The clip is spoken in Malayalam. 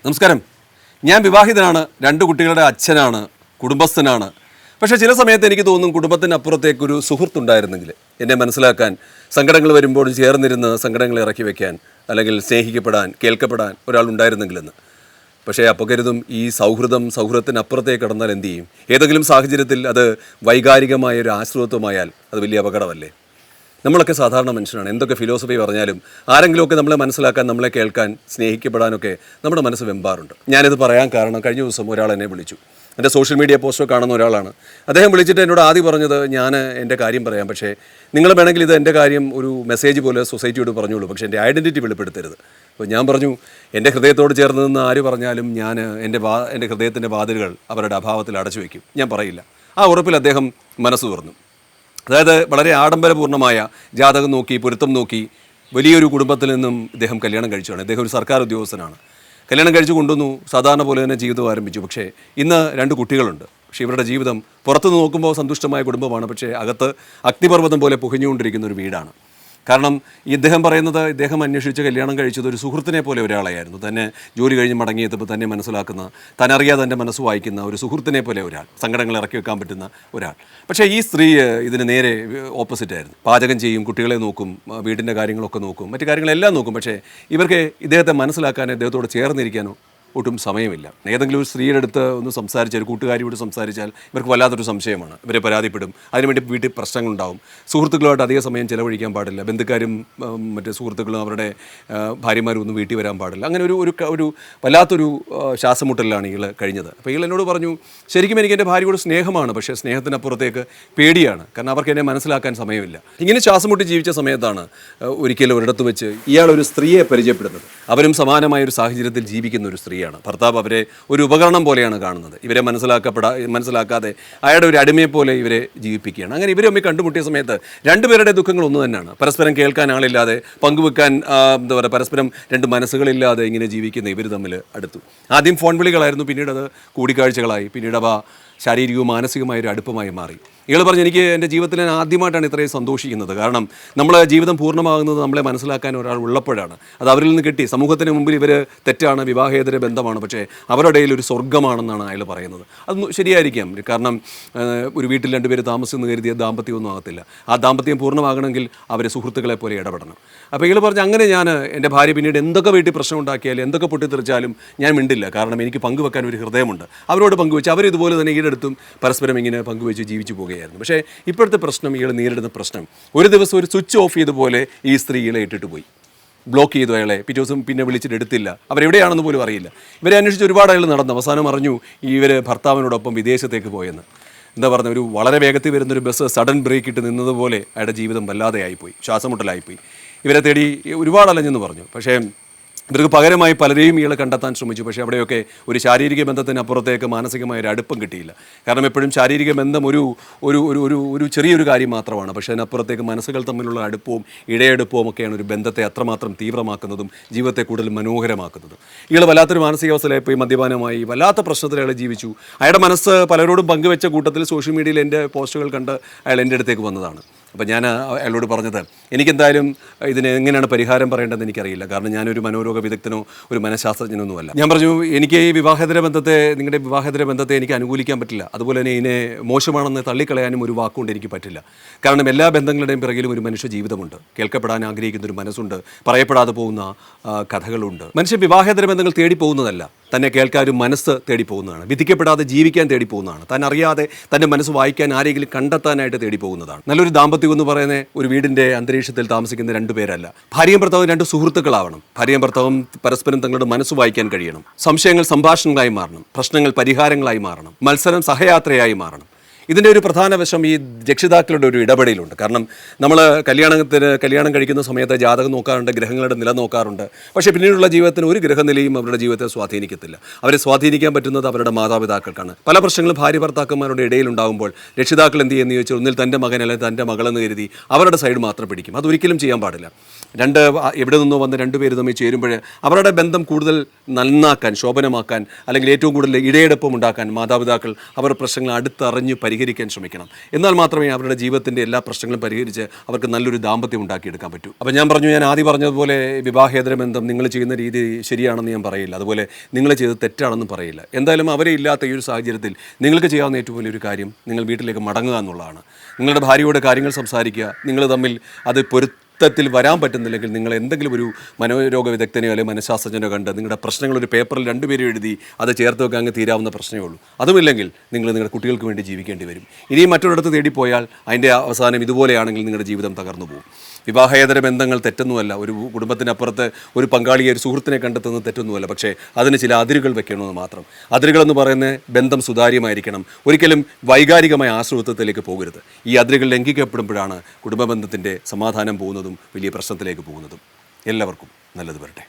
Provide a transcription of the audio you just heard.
നമസ്കാരം. ഞാൻ വിവാഹിതനാണ്, 2 കുട്ടികളുടെ അച്ഛനാണ്, കുടുംബസ്ഥനാണ്. പക്ഷേ ചില സമയത്ത് എനിക്ക് തോന്നും കുടുംബത്തിനപ്പുറത്തേക്കൊരു സുഹൃത്തുണ്ടായിരുന്നെങ്കിൽ എന്നെ മനസ്സിലാക്കാൻ, സങ്കടങ്ങൾ വരുമ്പോൾ ചേർന്നിരുന്ന് സങ്കടങ്ങൾ ഇറക്കി വയ്ക്കാൻ, അല്ലെങ്കിൽ സ്നേഹിക്കപ്പെടാൻ, കേൾക്കപ്പെടാൻ ഒരാളുണ്ടായിരുന്നെങ്കിലെന്ന്. പക്ഷേ അപ്പോൾ കരുതും ഈ സൗഹൃദത്തിനപ്പുറത്തേക്ക് കടന്നാൽ എന്ത് ചെയ്യും? ഏതെങ്കിലും സാഹചര്യത്തിൽ അത് വൈകാരികമായ ഒരു ആശ്രിതത്വമായാൽ അത് വലിയ അപകടമല്ലേ? നമ്മളൊക്കെ സാധാരണ മനുഷ്യനാണ്. എന്തൊക്കെ ഫിലോസഫി പറഞ്ഞാലും ആരെങ്കിലുമൊക്കെ നമ്മളെ മനസ്സിലാക്കാൻ, നമ്മളെ കേൾക്കാൻ, സ്നേഹിക്കപ്പെടാനൊക്കെ നമ്മുടെ മനസ്സ് വെമ്പാറുണ്ട്. ഞാനിത് പറയാൻ കാരണം, കഴിഞ്ഞ ദിവസം ഒരാൾ എന്നെ വിളിച്ചു. എൻ്റെ സോഷ്യൽ മീഡിയ പോസ്റ്റോ കാണുന്ന ഒരാളാണ്. അദ്ദേഹം വിളിച്ചിട്ട് എന്നോട് ആദ്യം പറഞ്ഞത്, ഞാൻ എൻ്റെ കാര്യം പറയാം, പക്ഷേ നിങ്ങൾ വേണമെങ്കിൽ ഇത് എൻ്റെ കാര്യം ഒരു മെസ്സേജ് പോലെ സൊസൈറ്റിയോട് പറഞ്ഞോളൂ, പക്ഷേ എൻ്റെ ഐഡൻറ്റിറ്റി വെളിപ്പെടുത്തരുത്. അപ്പോൾ ഞാൻ പറഞ്ഞു, എൻ്റെ ഹൃദയത്തോട് ചേർന്ന് നിന്ന് ആര് പറഞ്ഞാലും ഞാൻ എൻ്റെ ഹൃദയത്തിൻ്റെ വാതിലുകൾ അവരുടെ അഭാവത്തിൽ അടച്ചു വയ്ക്കും, ഞാൻ പറയില്ല. ആ ഉറപ്പിൽ അദ്ദേഹം മനസ്സ് തുറന്നു. അതായത് വളരെ ആഡംബരപൂർണ്ണമായ ജാതകം നോക്കി, പൊരുത്തം നോക്കി വലിയൊരു കുടുംബത്തിൽ നിന്നും ഇദ്ദേഹം കല്യാണം കഴിച്ചതാണ്. ഇദ്ദേഹം ഒരു സർക്കാർ ഉദ്യോഗസ്ഥനാണ്. കല്യാണം കഴിച്ചു കൊണ്ടുവന്നു, സാധാരണ പോലെ തന്നെ ജീവിതം ആരംഭിച്ചു. പക്ഷേ ഇന്ന് 2 കുട്ടികളുണ്ട്. പക്ഷേ ഇവരുടെ ജീവിതം പുറത്തു നോക്കുമ്പോൾ സന്തുഷ്ടമായ കുടുംബമാണ്, പക്ഷേ അകത്ത് അഗ്നിപർവ്വതം പോലെ പുകഞ്ഞുകൊണ്ടിരിക്കുന്ന ഒരു വീടാണ്. കാരണം ഇദ്ദേഹം പറയുന്നത്, ഇദ്ദേഹം അന്വേഷിച്ച് കല്യാണം കഴിച്ചത് ഒരു സുഹൃത്തിനെ പോലെ ഒരാളായിരുന്നു. തന്നെ ജോലി കഴിഞ്ഞ് മടങ്ങിയെത്തുമ്പോൾ തന്നെ മനസ്സിലാക്കുന്ന, തന്നറിയാതെ തന്നെ മനസ്സ് വായിക്കുന്ന ഒരു സുഹൃത്തിനെ പോലെ ഒരാൾ, സങ്കടങ്ങൾ ഇറക്കി വെക്കാൻ പറ്റുന്ന ഒരാൾ. പക്ഷേ ഈ സ്ത്രീ ഇതിന് നേരെ ഓപ്പോസിറ്റ് ആയിരുന്നു. പാചകം ചെയ്യും, കുട്ടികളെ നോക്കും, വീടിൻ്റെ കാര്യങ്ങളൊക്കെ നോക്കും, മറ്റു കാര്യങ്ങളെല്ലാം നോക്കും. പക്ഷേ ഇവർക്ക് ഇദ്ദേഹത്തെ മനസ്സിലാക്കാനോ ഇദ്ദേഹത്തോട് ചേർന്നിരിക്കാനോ ഒട്ടും സമയമില്ല. ഏതെങ്കിലും ഒരു സ്ത്രീയുടെ അടുത്ത് ഒന്ന് സംസാരിച്ചാൽ, ഒരു കൂട്ടുകാരിയോട് സംസാരിച്ചാൽ ഇവർക്ക് വല്ലാത്തൊരു സംശയമാണ്. ഇവരെ പരാതിപ്പെടും, അതിനുവേണ്ടി വീട്ടിൽ പ്രശ്നങ്ങളുണ്ടാവും. സുഹൃത്തുക്കളുമായിട്ട് അധിക സമയം ചിലവഴിക്കാൻ പാടില്ല. ബന്ധുക്കാരും മറ്റ് സുഹൃത്തുക്കളും അവരുടെ ഭാര്യമാരും ഒന്നും വീട്ടിൽ വരാൻ പാടില്ല. അങ്ങനെ ഒരു വല്ലാത്തൊരു ശ്വാസമുട്ടലാണ് ഇയാൾ കഴിഞ്ഞത്. അപ്പോൾ ഇയാൾ എന്നോട് പറഞ്ഞു, ശരിക്കും എനിക്ക് എൻ്റെ ഭാര്യയോട് സ്നേഹമാണ്, പക്ഷേ സ്നേഹത്തിനപ്പുറത്തേക്ക് പേടിയാണ്. കാരണം അവർക്ക് എന്നെ മനസ്സിലാക്കാൻ സമയമില്ല. ഇങ്ങനെ ശ്വാസമുട്ടി ജീവിച്ച സമയത്താണ് ഒരിക്കലും ഒരിടത്ത് വെച്ച് ഇയാൾ ഒരു സ്ത്രീയെ പരിചയപ്പെടുന്നത്. അവരും സമാനമായ ഒരു സാഹചര്യത്തിൽ ജീവിക്കുന്ന ഒരു സ്ത്രീ. ഭർത്താവ് അവരെ ഒരു ഉപകരണം പോലെയാണ് കാണുന്നത്. ഇവരെ മനസ്സിലാക്കാതെ അയാളുടെ ഒരു അടിമയെ പോലെ ഇവരെ ജീവിപ്പിക്കുകയാണ്. അങ്ങനെ ഇവരെ തമ്മിൽ കണ്ടുമുട്ടിയ സമയത്ത് 2 പേരുടെ ദുഃഖങ്ങൾ ഒന്ന് തന്നെയാണ്. പരസ്പരം കേൾക്കാൻ ആളില്ലാതെ, പങ്കുവെക്കാൻ പരസ്പരം 2 മനസ്സുകളില്ലാതെ ഇങ്ങനെ ജീവിക്കുന്ന ഇവർ തമ്മിൽ അടുത്തു. ആദ്യം ഫോൺ വിളികളായിരുന്നു, പിന്നീട് അത് കൂടിക്കാഴ്ചകളായി, പിന്നീട് അവ ശാരീരികവും മാനസികമായൊരു അടുപ്പമായി മാറി. ഇയാൾ പറഞ്ഞു, എനിക്ക് എൻ്റെ ജീവിതത്തിൽ ഞാൻ ആദ്യമായിട്ടാണ് ഇത്രയും സന്തോഷിക്കുന്നത്. കാരണം നമ്മളെ ജീവിതം പൂർണ്ണമാകുന്നത് നമ്മളെ മനസ്സിലാക്കാൻ ഒരാൾ ഉള്ളപ്പോഴാണ്. അത് അവരിൽ നിന്ന് കിട്ടി. സമൂഹത്തിന് മുമ്പിൽ ഇവർ തെറ്റാണ്, വിവാഹേതര ബന്ധമാണ്, പക്ഷേ അവരുടെ ഇടയിൽ ഒരു സ്വർഗ്ഗമാണെന്നാണ് അയാൾ പറയുന്നത്. അത് ശരിയായിരിക്കാം. കാരണം ഒരു വീട്ടിൽ 2 പേര് താമസിച്ചെന്ന് കരുതിയ ദാമ്പത്യമൊന്നും ആകത്തില്ല. ആ ദാമ്പത്യം പൂർണ്ണമാകണമെങ്കിൽ അവർ സുഹൃത്തുക്കളെ പോലെ ഇടപെടണം. അപ്പോൾ ഇയാൾ പറഞ്ഞു, അങ്ങനെ ഞാൻ എൻ്റെ ഭാര്യ പിന്നീട് എന്തൊക്കെ വീട്ടിൽ പ്രശ്നം ഉണ്ടാക്കിയാലും, എന്തൊക്കെ പൊട്ടിത്തെറിച്ചാലും ഞാൻ മിണ്ടില്ല. കാരണം എനിക്ക് പങ്കുവെക്കാൻ ഒരു ഹൃദയമുണ്ട്. അവരോട് പങ്കുവെച്ച് അവരിതുപോലെ തന്നെ ഈടടുത്തും പരസ്പരം ഇങ്ങനെ പങ്കുവെച്ച് ജീവിച്ചു പോകുകയായിരുന്നു. പക്ഷേ ഇപ്പോഴത്തെ പ്രശ്നം, ഇയാൾ നേരിടുന്ന പ്രശ്നം, ഒരു ദിവസം ഒരു സ്വിച്ച് ഓഫ് ചെയ്തപോലെ ഈ സ്ത്രീ ഇയാളെ ഇട്ടിട്ട് പോയി. ബ്ലോക്ക് ചെയ്തു അയാളെ. പിറ്റേ ദിവസം പിന്നെ വിളിച്ചിട്ട് എടുത്തില്ല. അവരെവിടെയാണെന്ന് പോലും അറിയില്ല. ഇവരെ അന്വേഷിച്ച് ഒരുപാട് അയാൾ നടന്നു. അവസാനം അറിഞ്ഞു ഇവർ ഭർത്താവിനോടൊപ്പം വിദേശത്തേക്ക് പോയെന്ന്. എന്താ പറയുക, ഒരു വളരെ വേഗത്തിൽ വരുന്നൊരു ബസ് സഡൻ ബ്രേക്ക് ഇട്ട് നിന്നതുപോലെ അയാളുടെ ജീവിതം വല്ലാതെ ആയിപ്പോയി, ശ്വാസമുട്ടലായിപ്പോയി. ഇവരെ തേടി ഒരുപാട് അലഞ്ഞെന്ന് പറഞ്ഞു. പക്ഷേ ഇവർക്ക് പകരമായി പലരെയും ഇയാൾ കണ്ടെത്താൻ ശ്രമിച്ചു. പക്ഷേ അവിടെയൊക്കെ ഒരു ശാരീരിക ബന്ധത്തിനപ്പുറത്തേക്ക് മാനസികമായ ഒരു അടുപ്പം കിട്ടിയില്ല. കാരണം എപ്പോഴും ശാരീരിക ബന്ധം ഒരു ചെറിയൊരു കാര്യം മാത്രമാണ്. പക്ഷേ അതിനപ്പുറത്തേക്ക് മനസ്സുകൾ തമ്മിലുള്ള അടുപ്പവും ഇടയെടുപ്പവും ഒക്കെയാണ് ഒരു ബന്ധത്തെ അത്രമാത്രം തീവ്രമാക്കുന്നതും ജീവിതത്തെ കൂടുതൽ മനോഹരമാക്കുന്നതും. ഇയാൾ വല്ലാത്തൊരു മാനസികാവസ്ഥയിലായിപ്പോയി, മദ്യപാനമായി, വല്ലാത്ത പ്രശ്നത്തിൽ അയാൾ ജീവിച്ചു. അയാളുടെ മനസ്സ് പലരോടും പങ്കുവെച്ച കൂട്ടത്തിൽ സോഷ്യൽ മീഡിയയിൽ എൻ്റെ പോസ്റ്റുകൾ കണ്ട് അയാൾ എൻ്റെ അടുത്തേക്ക് വന്നതാണ്. അപ്പോൾ ഞാൻ അയാളോട് പറഞ്ഞത്, എനിക്കെന്തായാലും ഇതിന് എങ്ങനെയാണ് പരിഹാരം പറയേണ്ടതെന്ന് എനിക്കറിയില്ല. കാരണം ഞാനൊരു മനോരോഗ വിദഗ്ധനോ ഒരു മനഃശാസ്ത്രജ്ഞനൊന്നുമല്ല. ഞാൻ പറഞ്ഞു, എനിക്ക് ഈ നിങ്ങളുടെ വിവാഹേതര ബന്ധത്തെ എനിക്ക് അനുകൂലിക്കാൻ പറ്റില്ല. അതുപോലെ തന്നെ ഇതിനെ മോശമാണെന്ന് തള്ളിക്കളയാനും ഒരു വാക്കുകൊണ്ട് എനിക്ക് പറ്റില്ല. കാരണം എല്ലാ ബന്ധങ്ങളുടെയും പിറകിലും ഒരു മനുഷ്യ ജീവിതമുണ്ട്. കേൾക്കപ്പെടാൻ ആഗ്രഹിക്കുന്ന ഒരു മനസ്സുണ്ട്. പറയപ്പെടാതെ പോകുന്ന കഥകളുണ്ട്. മനുഷ്യ വിവാഹേതര ബന്ധങ്ങൾ തേടിപ്പോകുന്നതല്ല, തന്നെ കേൾക്കാൻ ഒരു മനസ്സ് തേടിപ്പോകുന്നതാണ്. വിധിക്കപ്പെടാതെ ജീവിക്കാൻ തേടിപ്പോകുന്നതാണ്. താൻ അറിയാതെ തൻ്റെ മനസ്സ് വായിക്കാൻ ആരെങ്കിലും കണ്ടെത്താനായിട്ട് തേടിപ്പോകുന്നതാണ്. നല്ലൊരു ദാമ്പത്യം എന്ന് പറയുന്നത് ഒരു വീടിൻ്റെ അന്തരീക്ഷത്തിൽ താമസിക്കുന്ന 2 പേരല്ല. ഭാര്യയും ഭർത്താവും 2 സുഹൃത്തുക്കളാവണം. ഭാര്യയും ഭർത്താവും പരസ്പരം തങ്ങളുടെ മനസ്സ് വായിക്കാൻ കഴിയണം. സംശയങ്ങൾ സംഭാഷണങ്ങളായി മാറണം. പ്രശ്നങ്ങൾ പരിഹാരങ്ങളായി മാറണം. മത്സരം സഹയാത്രയായി മാറണം. ഇതിൻ്റെ ഒരു പ്രധാന വശം ഈ രക്ഷിതാക്കളുടെ ഒരു ഇടപെടലുണ്ട്. കാരണം നമ്മൾ കല്യാണം കഴിക്കുന്ന സമയത്ത് ജാതകം നോക്കാറുണ്ട്, ഗ്രഹങ്ങളുടെ നില നോക്കാറുണ്ട്. പക്ഷേ പിന്നീടുള്ള ജീവിതത്തിന് ഒരു ഗ്രഹനിലയും അവരുടെ ജീവിതത്തെ സ്വാധീനിക്കത്തില്ല. അവരെ സ്വാധീനിക്കാൻ പറ്റുന്നത് അവരുടെ മാതാപിതാക്കൾക്കാണ്. പല പ്രശ്നങ്ങളും ഭാര്യ ഭർത്താക്കന്മാരുടെ ഇടയിലുണ്ടാകുമ്പോൾ രക്ഷിതാക്കൾ എന്ത് ചെയ്യുമെന്ന് ചോദിച്ചാൽ, ഒന്നിൽ തൻ്റെ മകൻ അല്ലെങ്കിൽ തൻ്റെ മകളെന്ന് കരുതി അവരുടെ സൈഡ് മാത്രം പിടിക്കും. അതൊരിക്കലും ചെയ്യാൻ പാടില്ല. എവിടെ നിന്നോ വന്ന് 2 പേര് തമ്മിൽ ചേരുമ്പോൾ അവരുടെ ബന്ധം കൂടുതൽ നന്നാക്കാൻ, ശോഭനമാക്കാൻ, അല്ലെങ്കിൽ ഏറ്റവും കൂടുതൽ ഇടയെടുപ്പം ഉണ്ടാക്കാൻ മാതാപിതാക്കൾ അവരുടെ പ്രശ്നങ്ങൾ അടുത്തറിഞ്ഞ് പരിഹരിക്കാൻ ശ്രമിക്കണം. എന്നാൽ മാത്രമേ അവരുടെ ജീവിതത്തിൻ്റെ എല്ലാ പ്രശ്നങ്ങളും പരിഹരിച്ച് അവർക്ക് നല്ലൊരു ദാമ്പത്യം ഉണ്ടാക്കിയെടുക്കാൻ പറ്റൂ. അപ്പോൾ ഞാൻ ആദ്യം പറഞ്ഞതുപോലെ വിവാഹേതര ബന്ധം നിങ്ങൾ ചെയ്യുന്ന രീതി ശരിയാണെന്ന് ഞാൻ പറയില്ല, അതുപോലെ നിങ്ങൾ ചെയ്തത് തെറ്റാണെന്നും പറയില്ല. എന്തായാലും അവരെ ഇല്ലാത്ത ഈ ഒരു സാഹചര്യത്തിൽ നിങ്ങൾക്ക് ചെയ്യാവുന്ന ഏറ്റവും വലിയൊരു കാര്യം നിങ്ങൾ വീട്ടിലേക്ക് മടങ്ങുക എന്നുള്ളതാണ്. നിങ്ങളുടെ ഭാര്യയോട് കാര്യങ്ങൾ സംസാരിക്കുക. നിങ്ങൾ തമ്മിൽ അത് പൊരുത്തത്തിൽ വരാൻ പറ്റുന്നില്ലെങ്കിൽ നിങ്ങൾ എന്തെങ്കിലും ഒരു മനോരോഗ വിദഗ്ധനെയോ അല്ലെങ്കിൽ മനഃശാസ്ത്രജ്ഞനോ കണ്ട് നിങ്ങളുടെ പ്രശ്നങ്ങൾ ഒരു പേപ്പറിൽ രണ്ടുപേരും എഴുതി അത് ചേർത്ത് വെക്കാൻ അങ്ങ് തീരാവുന്ന പ്രശ്നമേ ഉള്ളൂ. അതുമില്ലെങ്കിൽ നിങ്ങൾ നിങ്ങളുടെ കുട്ടികൾക്ക് വേണ്ടി ജീവിക്കേണ്ടി വരും. ഇനിയും മറ്റൊരിടത്ത് തേടിപ്പോയാൽ അതിൻ്റെ അവസാനം ഇതുപോലെയാണെങ്കിൽ നിങ്ങളുടെ ജീവിതം തകർന്നു പോകും. വിവാഹേതര ബന്ധങ്ങൾ തെറ്റൊന്നുമല്ല. ഒരു കുടുംബത്തിനപ്പുറത്ത് ഒരു പങ്കാളിയെ, ഒരു സുഹൃത്തിനെ കണ്ടെത്തുന്നത് തെറ്റൊന്നുമല്ല. പക്ഷേ അതിന് ചില അതിരുകൾ വെക്കണമെന്ന് മാത്രം. അതിരുകളെന്ന് പറയുന്നത് ബന്ധം സുതാര്യമായിരിക്കണം, ഒരിക്കലും വൈകാരികമായ ആശ്രിതത്വത്തിലേക്ക് പോകരുത്. ഈ അതിരുകൾ ലംഘിക്കപ്പെടുമ്പോഴാണ് കുടുംബ ബന്ധത്തിൻ്റെ സമാധാനം പോകുന്നതും വലിയ പ്രശ്നത്തിലേക്ക് പോകുന്നതും. എല്ലാവർക്കും നല്ലത് വരട്ടെ.